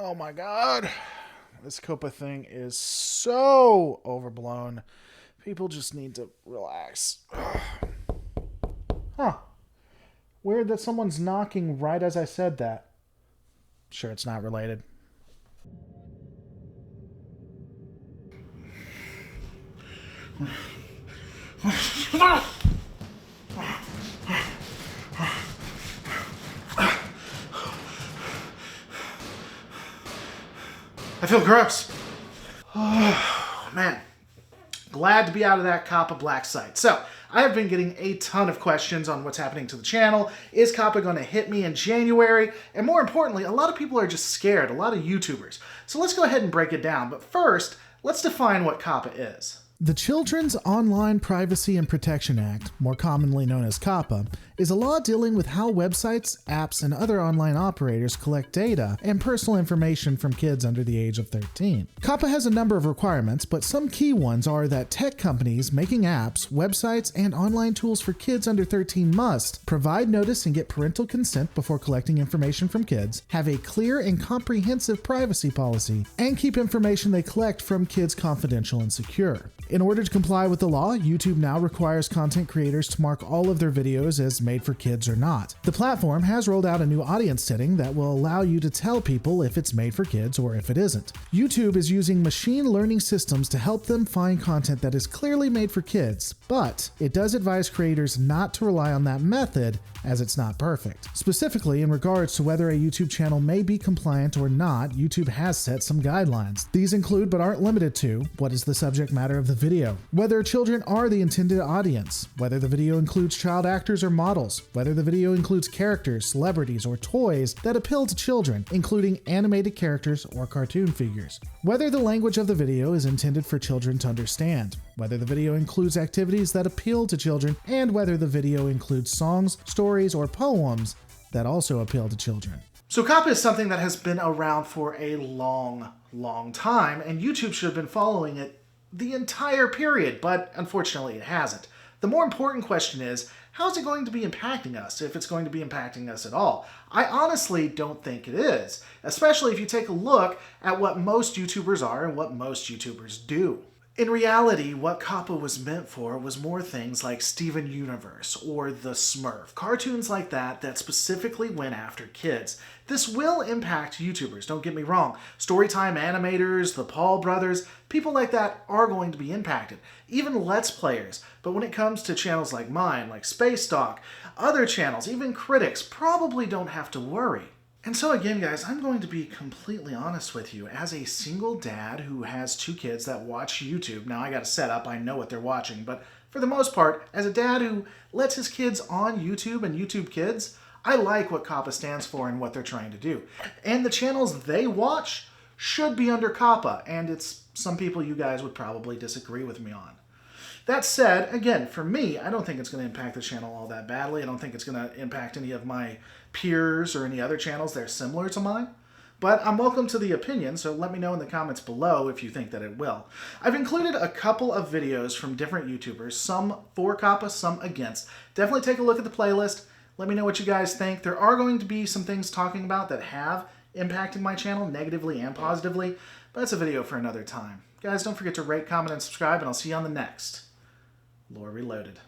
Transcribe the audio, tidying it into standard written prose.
Oh my god. This COPPA thing is so overblown. People just need to relax. Huh. Weird that someone's knocking right as I said that. Sure, it's not related. I feel gross. Oh, man. Glad to be out of that COPPA black site. So, I have been getting a ton of questions on what's happening to the channel. Is COPPA going to hit me in January? And more importantly, a lot of people are just scared, a lot of YouTubers. So let's go ahead and break it down. But first, let's define what COPPA is. The Children's Online Privacy and Protection Act, more commonly known as COPPA, is a law dealing with how websites, apps, and other online operators collect data and personal information from kids under the age of 13. COPPA has a number of requirements, but some key ones are that tech companies making apps, websites, and online tools for kids under 13 must provide notice and get parental consent before collecting information from kids, have a clear and comprehensive privacy policy, and keep information they collect from kids confidential and secure. In order to comply with the law, YouTube now requires content creators to mark all of their videos as made for kids or not. The platform has rolled out a new audience setting that will allow you to tell people if it's made for kids or if it isn't. YouTube is using machine learning systems to help them find content that is clearly made for kids, but it does advise creators not to rely on that method as it's not perfect. Specifically, in regards to whether a YouTube channel may be compliant or not, YouTube has set some guidelines. These include, but aren't limited to, what is the subject matter of the video, whether children are the intended audience, whether the video includes child actors or models, whether the video includes characters, celebrities, or toys that appeal to children, including animated characters or cartoon figures, whether the language of the video is intended for children to understand, whether the video includes activities that appeal to children, and whether the video includes songs, stories, or poems that also appeal to children. So COPPA is something that has been around for a long time, and YouTube should have been following it the entire period, but unfortunately it hasn't. The more important question is, how is it going to be impacting us, if it's going to be impacting us at all? I honestly don't think it is, especially if you take a look at what most YouTubers are and what most YouTubers do. In reality, what COPPA was meant for was more things like Steven Universe or The Smurf, cartoons like that that specifically went after kids. This will impact YouTubers, don't get me wrong. Storytime animators, the Paul brothers, people like that are going to be impacted. Even Let's Players. But when it comes to channels like mine, like Space Talk, other channels, even critics, probably don't have to worry. And so again, guys, I'm going to be completely honest with you. As a single dad who has 2 kids that watch YouTube, now I got a setup, I know what they're watching, but for the most part, as a dad who lets his kids on YouTube and YouTube Kids, I like what COPPA stands for and what they're trying to do. And the channels they watch should be under COPPA, and it's some people you guys would probably disagree with me on. That said, again, for me, I don't think it's going to impact the channel all that badly. I don't think it's going to impact any of my peers or any other channels that are similar to mine. But I'm welcome to the opinion, so let me know in the comments below if you think that it will. I've included a couple of videos from different YouTubers, some for COPPA, some against. Definitely take a look at the playlist. Let me know what you guys think. There are going to be some things talking about that have impacted my channel negatively and positively, but that's a video for another time. Guys, don't forget to rate, comment, and subscribe, and I'll see you on the next Lore Reloaded.